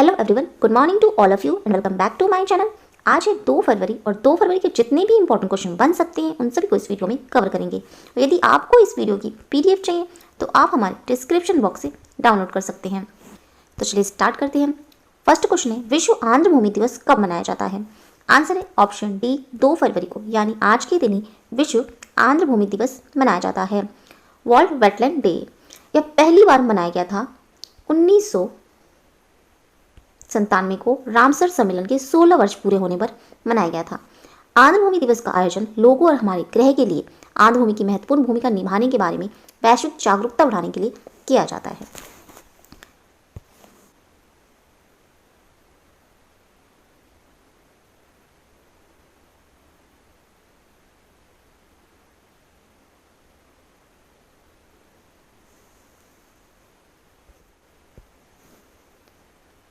Hello everyone, good morning to all of you and welcome back to my channel. आज है 2 फरवरी और 2 फरवरी के जितने भी इंपॉर्टेंट क्वेश्चन बन सकते हैं उन सभी को इस वीडियो में कवर करेंगे। और यदि आपको इस वीडियो की पीडीएफ चाहिए तो आप हमारे डिस्क्रिप्शन बॉक्स से डाउनलोड कर सकते हैं। तो चलिए स्टार्ट करते हैं। फर्स्ट क्वेश्चन है, विश्व आंध्र भूमि दिवस कब मनाया जाता है? आंसर है ऑप्शन डी, 2 फरवरी को, यानी आज के दिन ही विश्व आंध्र भूमि दिवस मनाया जाता है। वर्ल्ड वेटलैंड डे यह पहली बार मनाया गया था 1997 को रामसर सम्मेलन के 16 वर्ष पूरे होने पर मनाया गया था। आंध्र भूमि दिवस का आयोजन लोगों और हमारे ग्रह के लिए आंध्र भूमि की महत्वपूर्ण भूमिका निभाने के बारे में वैश्विक जागरूकता बढ़ाने के लिए किया जाता है।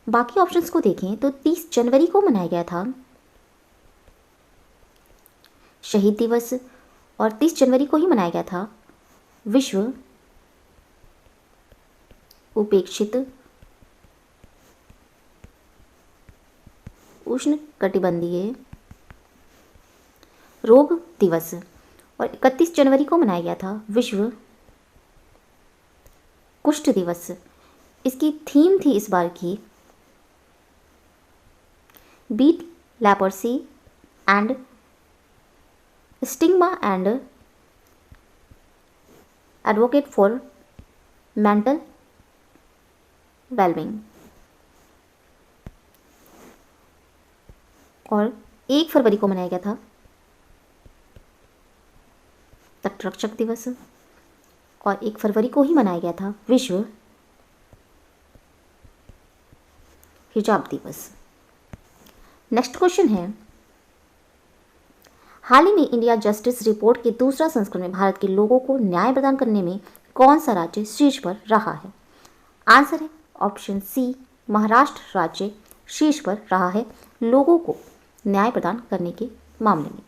बाकी ऑप्शंस को देखें तो 30 जनवरी को मनाया गया था शहीद दिवस, और 30 जनवरी को ही मनाया गया था विश्व उपेक्षित उष्णकटिबंधीय रोग दिवस, और 31 जनवरी को मनाया गया था विश्व कुष्ठ दिवस। इसकी थीम थी इस बार की beat leprosy and stigma and advocate for mental wellbeing. और 1 फरवरी को मनाया गया था तटरक्षक दिवस, और 1 फरवरी को ही मनाया गया था विश्व हिजाब दिवस। नेक्स्ट क्वेश्चन है, हाल ही में इंडिया जस्टिस रिपोर्ट के दूसरा संस्करण में भारत के लोगों को न्याय प्रदान करने में कौन सा राज्य शीर्ष पर रहा है? आंसर है ऑप्शन सी, महाराष्ट्र राज्य शीर्ष पर रहा है लोगों को न्याय प्रदान करने के मामले में।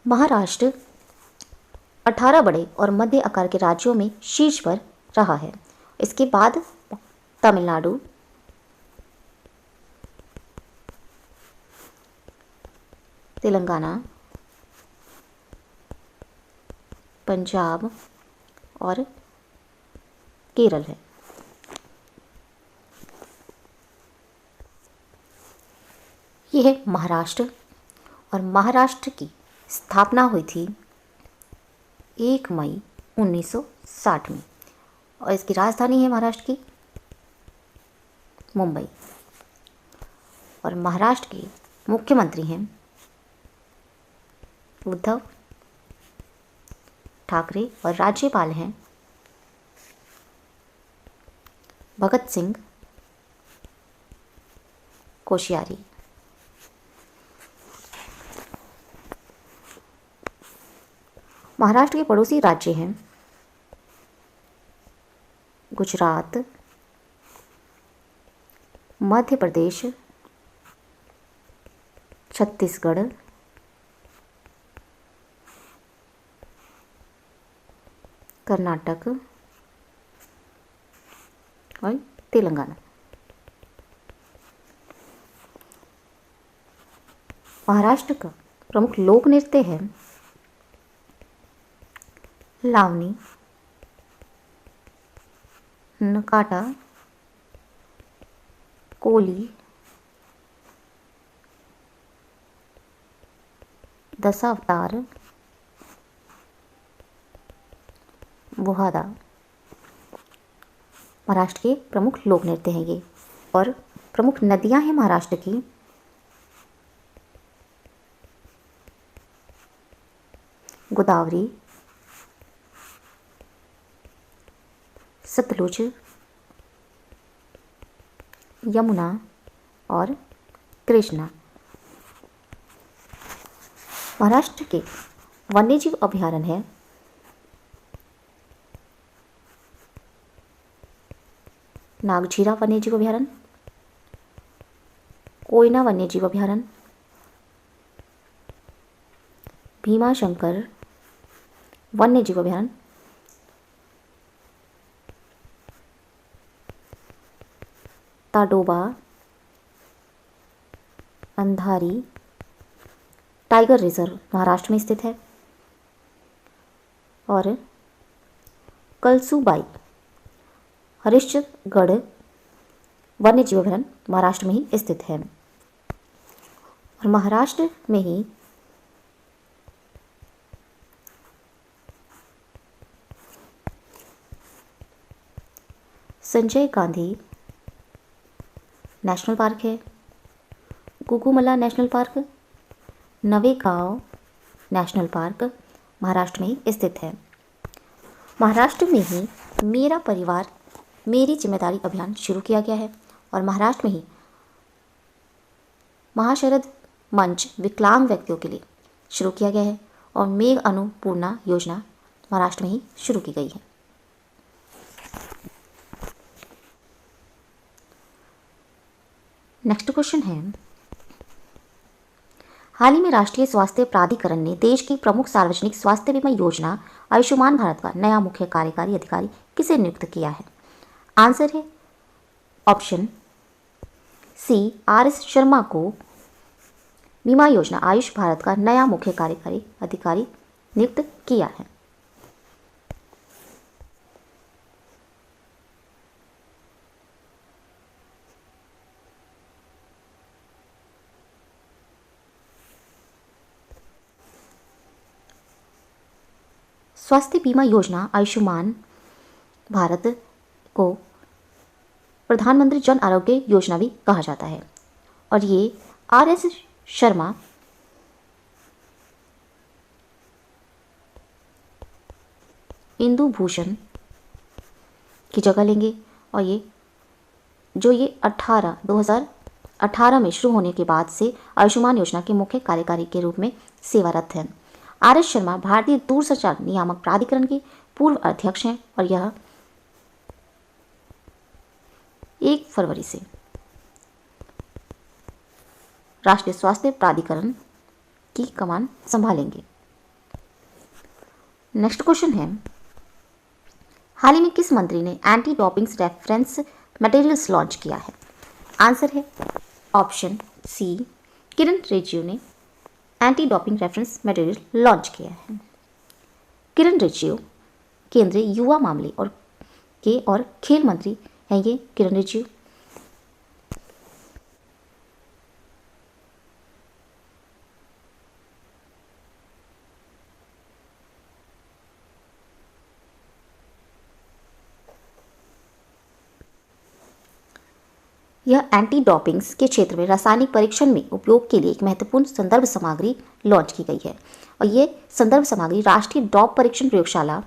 महाराष्ट्र 18 बड़े और मध्य आकार के राज्यों में शीर्ष पर रहा है। इसके बाद तमिलनाडु, तेलंगाना, पंजाब और केरल है। यह है महाराष्ट्र, और महाराष्ट्र की स्थापना हुई थी 1 मई 1960 में, और इसकी राजधानी है महाराष्ट्र की मुंबई। और महाराष्ट्र के मुख्यमंत्री हैं उद्धव ठाकरे, और राज्यपाल हैं भगत सिंह कोश्यारी। महाराष्ट्र के पड़ोसी राज्य हैं गुजरात, मध्य प्रदेश, छत्तीसगढ़, कर्नाटक और तेलंगाना। महाराष्ट्र का प्रमुख लोक नृत्य है लावनी, नकाटा, कोली, दशावतार, बुहादा। महाराष्ट्र के प्रमुख लोक नृत्य हैं ये। और प्रमुख नदियां हैं महाराष्ट्र की गोदावरी, सतलुज, यमुना और कृष्णा। महाराष्ट्र के वन्यजीव अभयारण्य है नागझीरा वन्यजीव अभयारण्य, कोयना वन्यजीव अभयारण्य, भीमाशंकर वन्य जीव अभयारण्य, ताडोबा अंधारी टाइगर रिजर्व महाराष्ट्र में स्थित है, और कलसूबाई हरिश्चंद्रगढ़ वन्य जीव अभयारण्य महाराष्ट्र में ही स्थित है। और महाराष्ट्र में ही संजय गांधी नेशनल पार्क है, Gugamal national park, Navegaon national park Maharashtra में ही स्थित है। महाराष्ट्र में ही मेरा परिवार मेरी जिम्मेदारी अभियान शुरू किया गया है, और महाराष्ट्र में ही महाशरद मंच विकलांग व्यक्तियों के लिए शुरू किया गया है, और मेघ अन्नपूर्णा योजना महाराष्ट्र में ही शुरू की गई है। नेक्स्ट क्वेश्चन है, हाल ही में राष्ट्रीय स्वास्थ्य प्राधिकरण ने देश की प्रमुख सार्वजनिक स्वास्थ्य बीमा योजना आयुष्मान भारत का नया मुख्य कार्यकारी अधिकारी किसे नियुक्त किया है? आंसर है ऑप्शन सी RS शर्मा को बीमा योजना आयुष भारत का नया मुख्य कार्यकारी अधिकारी नियुक्त किया है। स्वास्थ्य बीमा योजना आयुष्मान भारत को प्रधानमंत्री जन आरोग्य योजना भी कहा जाता है, और ये RS शर्मा इंदु भूषण की जगह लेंगे, और ये 2018 में शुरू होने के बाद से आयुष्मान योजना के मुख्य कार्यकारी के रूप में सेवारत हैं। RS शर्मा भारतीय दूरसंचार नियामक प्राधिकरण के पूर्व अध्यक्ष हैं, और यह 1 फरवरी से राष्ट्रीय स्वास्थ्य प्राधिकरण की कमान संभालेंगे। नेक्स्ट क्वेश्चन है, हाल ही में किस मंत्री ने anti doping reference materials launch किया है? आंसर है ऑप्शन सी किरण रिजिजू ने anti doping reference material launch किया है। किरण रिजिजू केंद्रीय युवा मामले और खेल मंत्री हैं। ये किरण रिजिजू यह एंटी डोपिंग्स के क्षेत्र में रासायनिक परीक्षण में उपयोग के लिए एक महत्वपूर्ण संदर्भ सामग्री लॉन्च की गई है, और ये संदर्भ सामग्री राष्ट्रीय डॉप परीक्षण प्रयोगशाला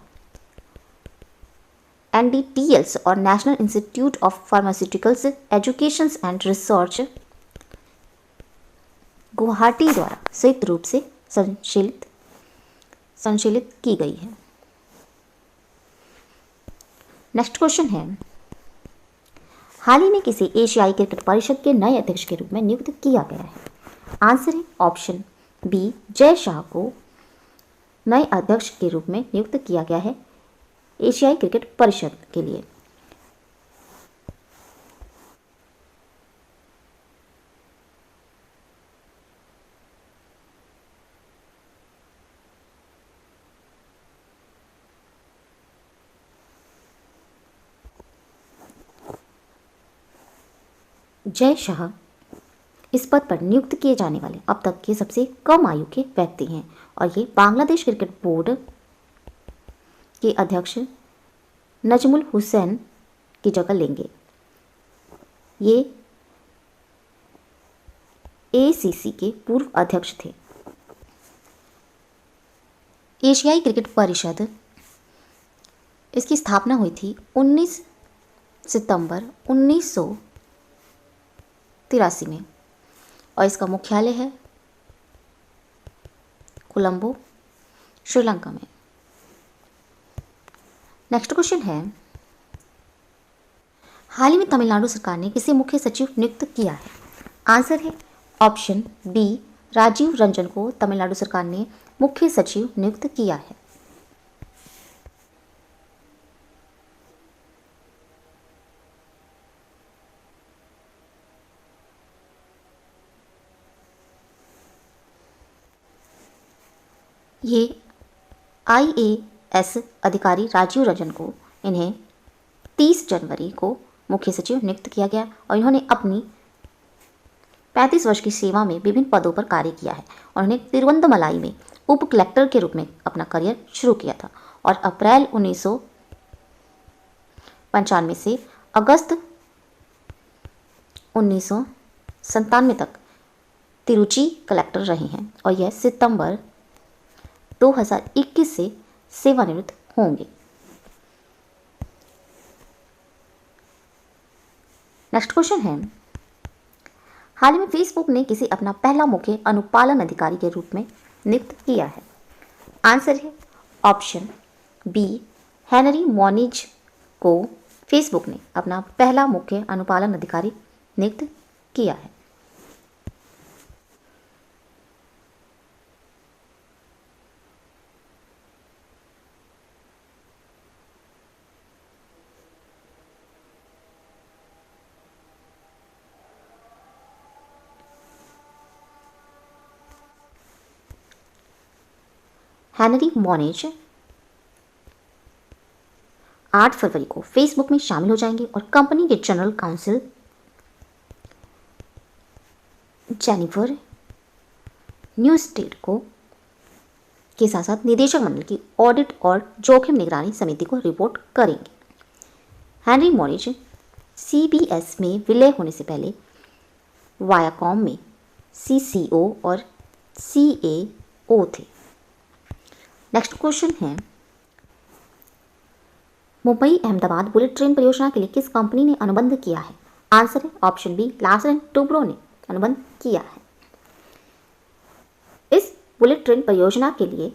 NDTLs और national institute of pharmaceuticals education and research Guwahati द्वारा संयुक्त रूप से संचालित की गई है। नेक्स्ट क्वेश्चन है, हाल ही में किसे एशियाई क्रिकेट परिषद के नए अध्यक्ष के रूप में नियुक्त किया गया है? आंसर है ऑप्शन बी जय शाह को नए अध्यक्ष के रूप में नियुक्त किया गया है एशियाई क्रिकेट परिषद के लिए। जय शाह इस पद पर नियुक्त किए जाने वाले अब तक के सबसे कम आयु के व्यक्ति हैं, और ये बांग्लादेश क्रिकेट बोर्ड के अध्यक्ष नजमुल हुसैन की जगह लेंगे। ये ACC के पूर्व अध्यक्ष थे। एशियाई क्रिकेट परिषद इसकी स्थापना हुई थी 19 सितंबर 1983 में, और इसका मुख्यालय है कोलंबो, श्रीलंका में। नेक्स्ट क्वेश्चन है, हाल ही में तमिलनाडु सरकार ने किसे मुख्य सचिव नियुक्त किया है? आंसर है ऑप्शन बी राजीव रंजन को तमिलनाडु सरकार ने मुख्य सचिव नियुक्त किया है? ये IAS अधिकारी राजीव रंजन को इन्हें 30 जनवरी को मुख्य सचिव नियुक्त किया गया और इन्होंने अपनी 35 वर्ष की सेवा में विभिन्न पदों पर कार्य किया है और उन्होंने तिरुवंतमलाई में उप कलेक्टर के रूप में अपना करियर शुरू किया था और अप्रैल 1995 से अगस्त 1997 तक तिरुचि कलेक्टर रहे हैं और यह सितंबर 2021 से सेवानिवृत्त होंगे। नेक्स्ट क्वेश्चन है, हाल ही में फेसबुक ने किसे अपना पहला मुख्य अनुपालन अधिकारी के रूप में नियुक्त किया है? आंसर है ऑप्शन बी, हेनरी मोनिज को फेसबुक ने अपना पहला मुख्य अनुपालन अधिकारी नियुक्त किया है। हेनरी मोनिज 8 फरवरी को फेसबुक में शामिल हो जाएंगे और कंपनी के जनरल काउंसिल जेनिफर न्यूस्टेड को के साथ साथ निदेशक मंडल की ऑडिट और जोखिम निगरानी समिति को रिपोर्ट करेंगे। हेनरी मोनिज CBS में विलय होने से पहले वायाकॉम में CCO और CAO थे। नेक्स्ट क्वेश्चन है, मुंबई अहमदाबाद बुलेट ट्रेन परियोजना के लिए किस कंपनी ने अनुबंध किया है? आंसर है option B, Larsen and Toubro ने अनुबंध किया है। इस बुलेट ट्रेन परियोजना के लिए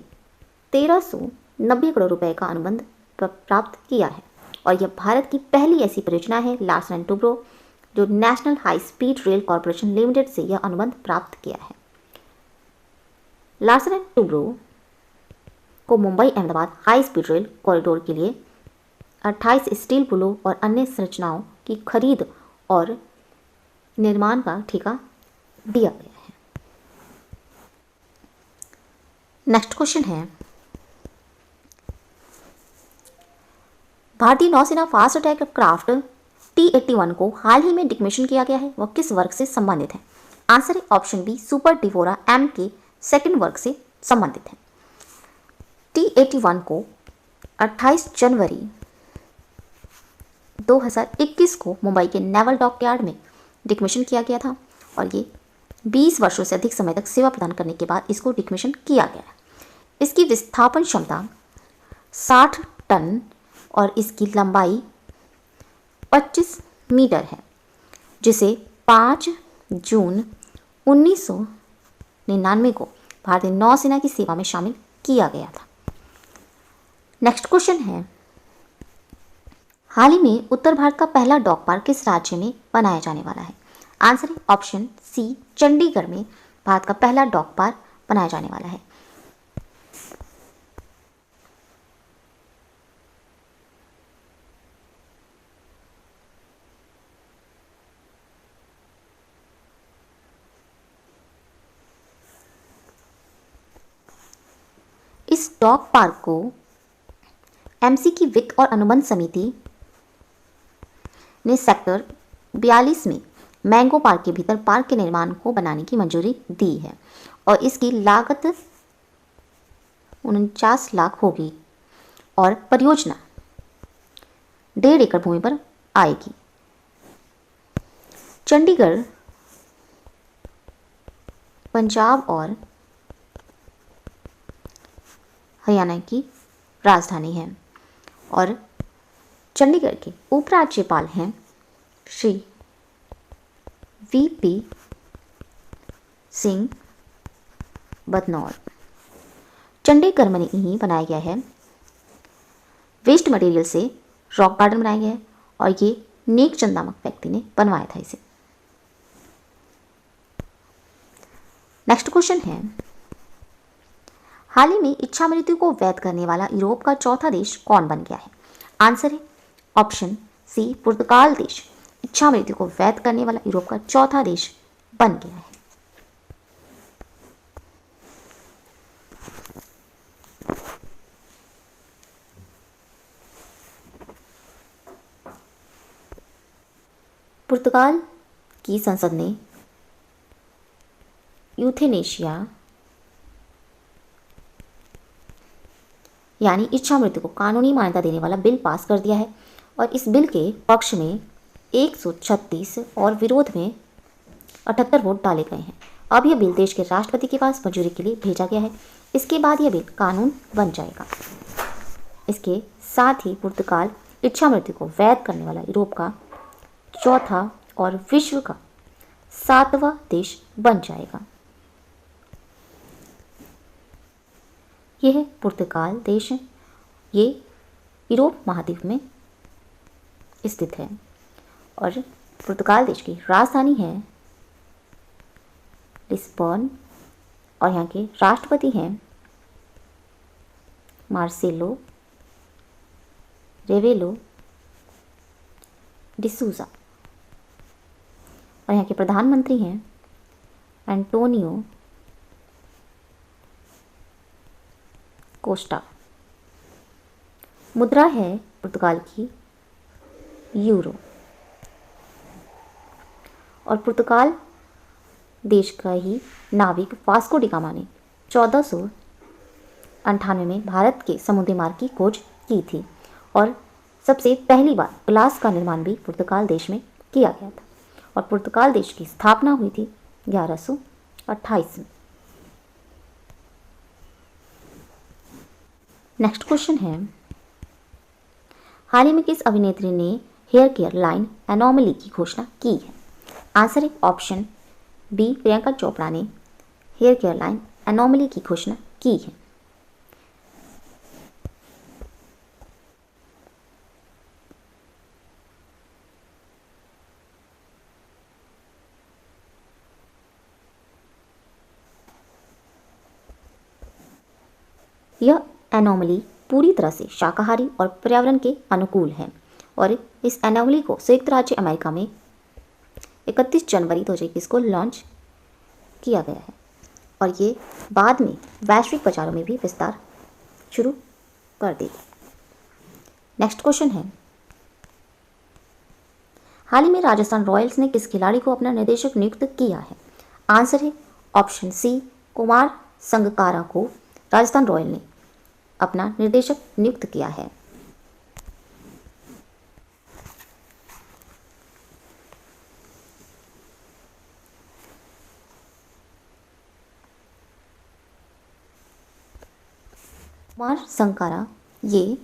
1390 करोड़ रुपए का अनुबंध प्राप्त किया है और यह भारत की पहली ऐसी परियोजना है लार्सन एंड टुब्रो जो national high speed rail corporation limited से यह अनुबंध प्राप्त किया है। लार्सन एंड टुब्रो को Mumbai Ahmedabad high speed rail corridor के लिए 28 स्टील पुलों और अन्य संरचनाओं की खरीद और निर्माण का ठेका दिया गया है। नेक्स्ट क्वेश्चन है, भारतीय नौसेना फास्ट अटैक क्राफ्ट T-81 को हाल ही में डिकमीशन किया गया है, वह किस वर्ग से संबंधित है? आंसर है ऑप्शन बी, सुपर डिवोरा M के सेकंड वर्ग से संबंधित है। T-81 को 28 जनवरी 2021 को मुंबई के नेवल डॉकयार्ड में डिकमीशन किया गया था और ये 20 वर्षों से अधिक समय तक सेवा प्रदान करने के बाद इसको डिकमीशन किया गया है। इसकी विस्थापन क्षमता 60 टन और इसकी लंबाई 25 मीटर है, जिसे 5 जून 1999 को भारतीय नौसेना की सेवा में शामिल किया गया था। नेक्स्ट क्वेश्चन है, हाल ही में उत्तर भारत का पहला डॉग पार्क किस राज्य में बनाया जाने वाला है? आंसर है ऑप्शन सी, चंडीगढ़ में भारत का पहला डॉग पार्क बनाया जाने वाला है। इस डॉग पार्क को MC की वित्त और अनुबंध समिति ने सेक्टर 42 में मैंगो पार्क के भीतर पार्क के निर्माण को बनाने की मंजूरी दी है और इसकी लागत 49 लाख होगी और परियोजना 1.5 एकड़ भूमि पर आएगी। चंडीगढ़ पंजाब और हरियाणा की राजधानी है और चंडीगढ़ के उपराज्यपाल हैं श्री VP सिंह बदनौर। चंडीगढ़ में ही बनाया गया है, वेस्ट मटेरियल से रॉक गार्डन बनाया गया है और ये नेकचंद नामक व्यक्ति ने बनवाया था इसे। नेक्स्ट क्वेश्चन है, हाल ही में इच्छा मृत्यु को वैध करने वाला यूरोप का चौथा देश कौन बन गया है? आंसर है ऑप्शन सी पुर्तगाल देश इच्छा मृत्यु को वैध करने वाला यूरोप का चौथा देश बन गया है। पुर्तगाल की संसद ने यूथेनेशिया यानी इच्छा मृत्यु को कानूनी मान्यता देने वाला बिल पास कर दिया है और इस बिल के पक्ष में 136 और विरोध में 78 वोट डाले गए हैं। अब यह बिल देश के राष्ट्रपति के पास मंजूरी के लिए भेजा गया है। इसके बाद यह बिल कानून बन जाएगा। इसके साथ ही पुर्तगाल इच्छा मृत्यु को वैध करने वाला यूरोप का चौथा और विश्व का 7वां देश बन जाएगा। यह पुर्तगाल देश है, ये यूरोप महाद्वीप में स्थित है और पुर्तगाल देश की राजधानी है लिस्बन और यहाँ के राष्ट्रपति हैं मार्सेलो रेवेलो डिसूजा और यहाँ के प्रधानमंत्री हैं एंटोनियो कोस्टा। मुद्रा है पुर्तगाल की यूरो और पुर्तगाल देश का ही नाविक वास्को डी गामा ने 1498 में भारत के समुद्री मार्ग की खोज की थी और सबसे पहली बार ग्लास का निर्माण भी पुर्तगाल देश में किया गया था और पुर्तगाल देश की स्थापना हुई थी 1128 में। नेक्स्ट क्वेश्चन है, हाल ही में किस अभिनेत्री ने हेयर केयर लाइन एनोमली की घोषणा की है? आंसर है ऑप्शन बी प्रियंका चोपड़ा ने हेयर केयर लाइन एनोमली की घोषणा की है। यह एनोमली पूरी तरह से शाकाहारी और पर्यावरण के अनुकूल है और इस एनोमली को संयुक्त राज्य अमेरिका में 31 जनवरी 2021 को लॉन्च किया गया है और ये बाद में वैश्विक बाजारों में भी विस्तार शुरू कर देगी। नेक्स्ट क्वेश्चन है, हाल ही में राजस्थान रॉयल्स ने किस खिलाड़ी को अपना निर्देशक नियुक्त किया है? आंसर है ऑप्शन सी कुमार संगकारा को राजस्थान रॉयल ने अपना निर्देशक नियुक्त किया है। कुमार संगकारा ये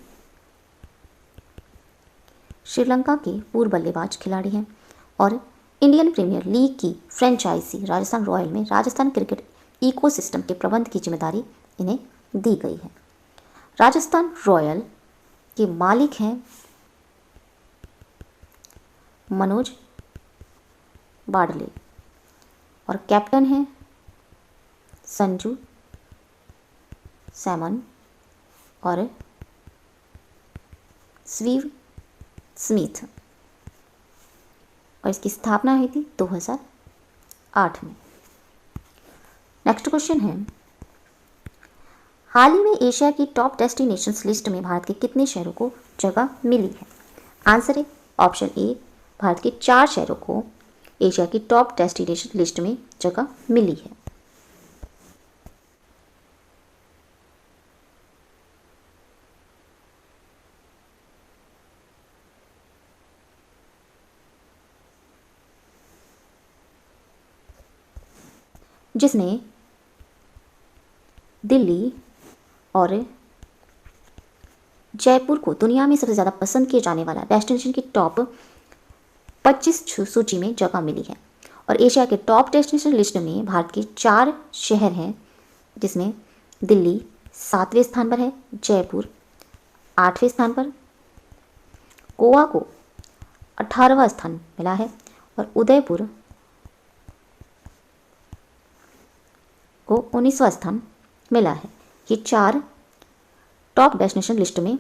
श्रीलंका के पूर्व बल्लेबाज खिलाड़ी हैं और इंडियन प्रीमियर लीग की फ्रेंचाइजी राजस्थान रॉयल में राजस्थान क्रिकेट इकोसिस्टम के प्रबंध की जिम्मेदारी इन्हें दी गई है। राजस्थान रॉयल के मालिक हैं मनोज बाडले और कैप्टन हैं संजू सैमन और स्टीव स्मिथ और इसकी स्थापना हुई थी 2008 में। नेक्स्ट क्वेश्चन है, हाल ही में एशिया की टॉप डेस्टिनेशंस लिस्ट में भारत के कितने शहरों को जगह मिली है? आंसर है ऑप्शन ए भारत के 4 शहरों को एशिया की टॉप डेस्टिनेशन लिस्ट में जगह मिली है। जिसने दिल्ली और जयपुर को दुनिया में सबसे ज़्यादा पसंद किए जाने वाला डेस्टिनेशन की टॉप 25 सूची में जगह मिली है और एशिया के टॉप डेस्टिनेशन लिस्ट में भारत के 4 शहर हैं जिसमें दिल्ली 7वें स्थान पर है, जयपुर 8वें स्थान पर, गोवा को 18वां स्थान मिला है और उदयपुर को 19वां स्थान मिला है। ये 4 टॉप डेस्टिनेशन लिस्ट में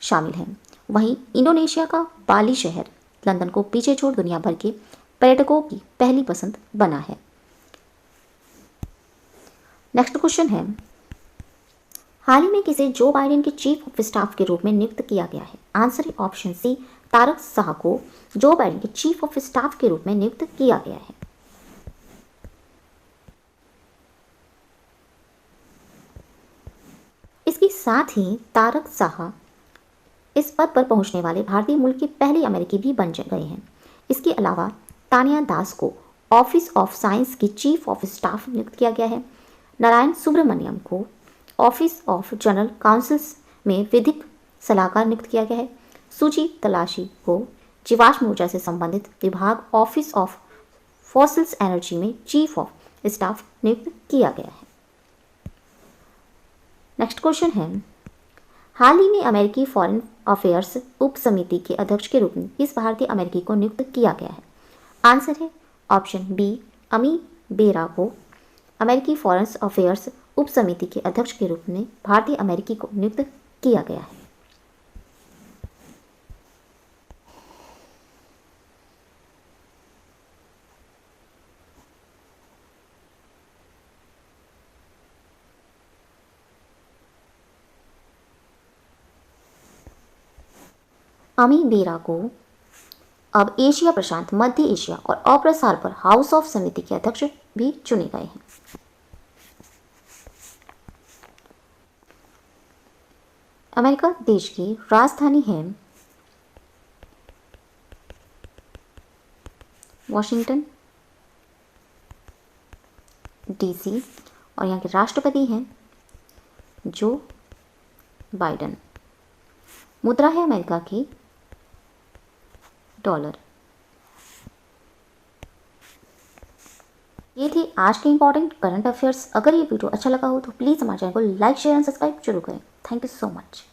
शामिल हैं। वहीं इंडोनेशिया का बाली शहर लंदन को पीछे छोड़ दुनिया भर के पर्यटकों की पहली पसंद बना है। नेक्स्ट क्वेश्चन है, हाल ही में किसे जो बाइडेन के चीफ ऑफ स्टाफ के रूप में नियुक्त किया गया है? आंसर है ऑप्शन सी, तारक शाह को जो बाइडेन के चीफ ऑफ स्टाफ के रूप में नियुक्त किया गया है। इसके साथ ही तारक शाह इस पद पर पहुंचने वाले भारतीय मूल के पहले अमेरिकी भी बन गए हैं। इसके अलावा तानिया दास को ऑफिस ऑफ साइंस की चीफ ऑफ स्टाफ नियुक्त किया गया है। नारायण सुब्रमण्यम को ऑफिस ऑफ जनरल काउंसिल्स में विधिक सलाहकार नियुक्त किया गया है। सुजी तलाशी को जीवाश्म ऊर्जा से संबंधित विभाग ऑफिस ऑफ फॉसिल्स एनर्जी में चीफ ऑफ स्टाफ नियुक्त किया गया है। नेक्स्ट क्वेश्चन है, हाल ही में अमेरिकी फॉरेन अफेयर्स उप समिति के अध्यक्ष के रूप में किस भारतीय अमेरिकी को नियुक्त किया गया है? आंसर है ऑप्शन बी, अमी बेरा को अमेरिकी फॉरेन अफेयर्स उप समिति के अध्यक्ष के रूप में भारतीय अमेरिकी को नियुक्त किया गया है। अमी बेरा को अब एशिया प्रशांत, मध्य एशिया और अप्रसार पर हाउस ऑफ समिति के अध्यक्ष भी चुने गए हैं। अमेरिका देश की राजधानी है वॉशिंगटन डीसी और यहाँ के राष्ट्रपति हैं जो बाइडेन। मुद्रा है अमेरिका की डॉलर। ये थी आज के इंपॉर्टेंट करंट अफेयर्स। अगर ये वीडियो अच्छा लगा हो तो प्लीज़ हमारे चैनल को लाइक, शेयर एंड सब्सक्राइब जरूर करें। Thank you so much.